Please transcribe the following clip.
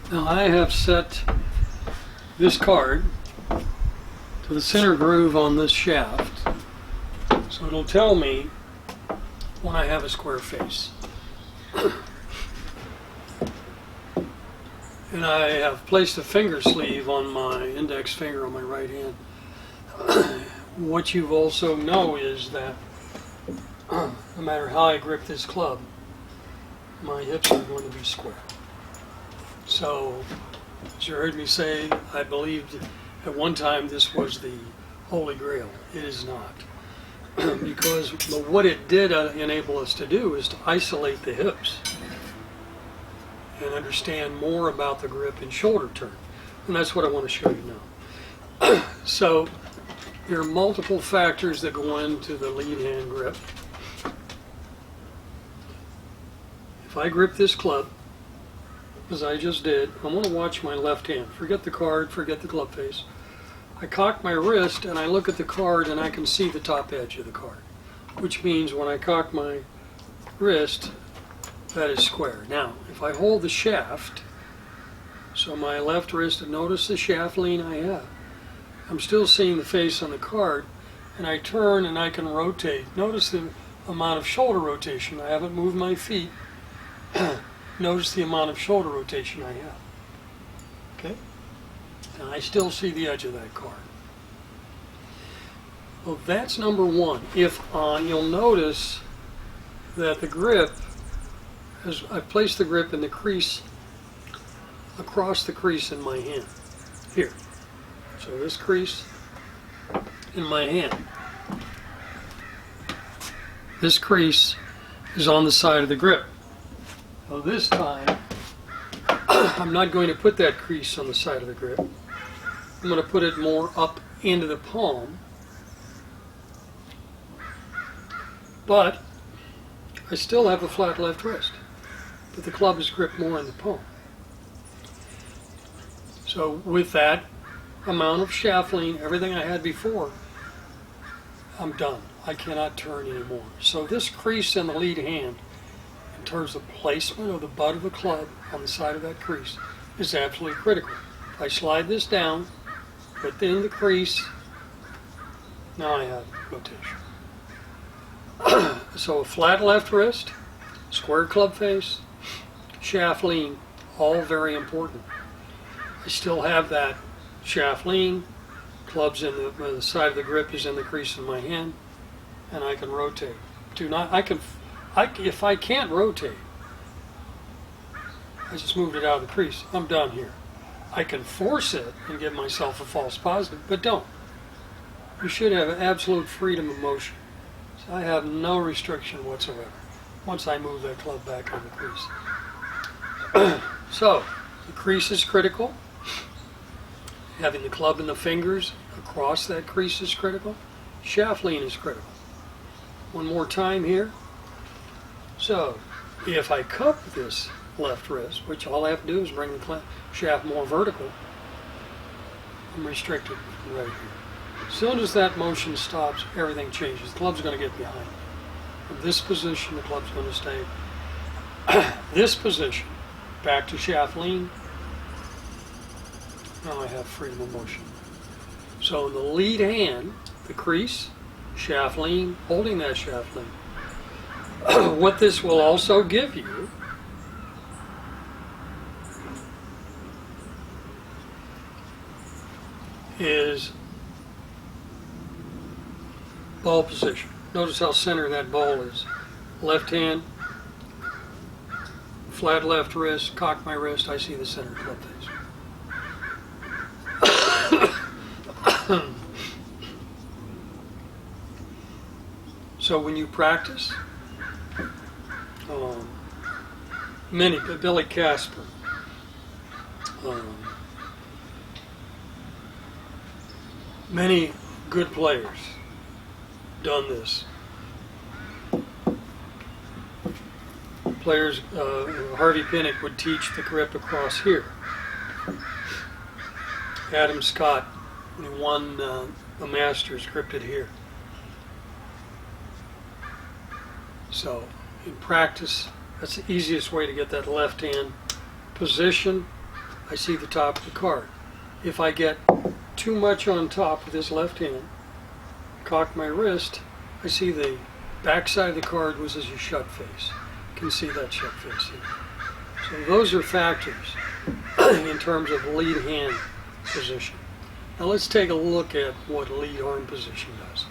Now I have set this card to the center groove on this shaft, so it'll tell me when I have a square face. And I have placed a finger sleeve on my index finger on my right hand. What you also know is that no matter how I grip this club, my hips are going to be square. So, as you heard me say, I believed at one time this was the Holy Grail. It is not. Because what it did enable us to do is to isolate the hips and understand more about the grip and shoulder turn. And that's what I want to show you now. So, there are multiple factors that go into the lead hand grip. If I grip this club, as I just did, I want to watch my left hand. Forget the card, forget the club face. I cock my wrist and I look at the card and I can see the top edge of the card, which means when I cock my wrist, that is square. Now, if I hold the shaft, so my left wrist, and notice the shaft lean I have. I'm still seeing the face on the card, and I turn and I can rotate. Notice the amount of shoulder rotation. I haven't moved my feet. Notice the amount of shoulder rotation I have. Okay? And I still see the edge of that card. Well, that's number one. If you'll notice that the grip, as I place the grip in the crease, across the crease in my hand. Here. So this crease in my hand. This crease is on the side of the grip. So this time, I'm not going to put that crease on the side of the grip. I'm going to put it more up into the palm. But I still have a flat left wrist. But the club is gripped more in the palm. So with that amount of shaft lean, everything I had before, I'm done. I cannot turn anymore. So this crease in the lead hand, in terms of placement of the butt of the club on the side of that crease, is absolutely critical. If I slide this down, put in the crease, now I have rotation. So a flat left wrist, square club face, shaft lean, all very important. I still have that shaft lean, club's in the side of the grip is in the crease in my hand, and I can rotate. If I can't rotate, I just moved it out of the crease. I'm done here. I can force it and give myself a false positive, but don't. You should have absolute freedom of motion. So I have no restriction whatsoever once I move that club back in the crease. So, the crease is critical. Having the club and the fingers across that crease is critical. Shaft lean is critical. One more time here. So, if I cup this left wrist, which all I have to do is bring the shaft more vertical, I'm restricted right here. As soon as that motion stops, everything changes. The club's going to get behind. From this position, the club's going to stay. This position, back to shaft lean. Now I have freedom of motion. So in the lead hand, the crease, shaft lean, holding that shaft lean. What this will also give you is ball position. Notice how center that ball is. Left hand, flat left wrist, cock my wrist, I see the center club face. So when you practice, Billy Casper, many good players done this. Players, Harvey Pinnock would teach the grip across here. Adam Scott, when he won the Masters, gripped it here. So, in practice, that's the easiest way to get that left hand position I see the top of the card. If I get too much on top with this left hand, cock my wrist, I see the back side of the card was as a shut face. You can see that shut face here. So those are factors in terms of lead hand position. Now let's take a look at what lead arm position does.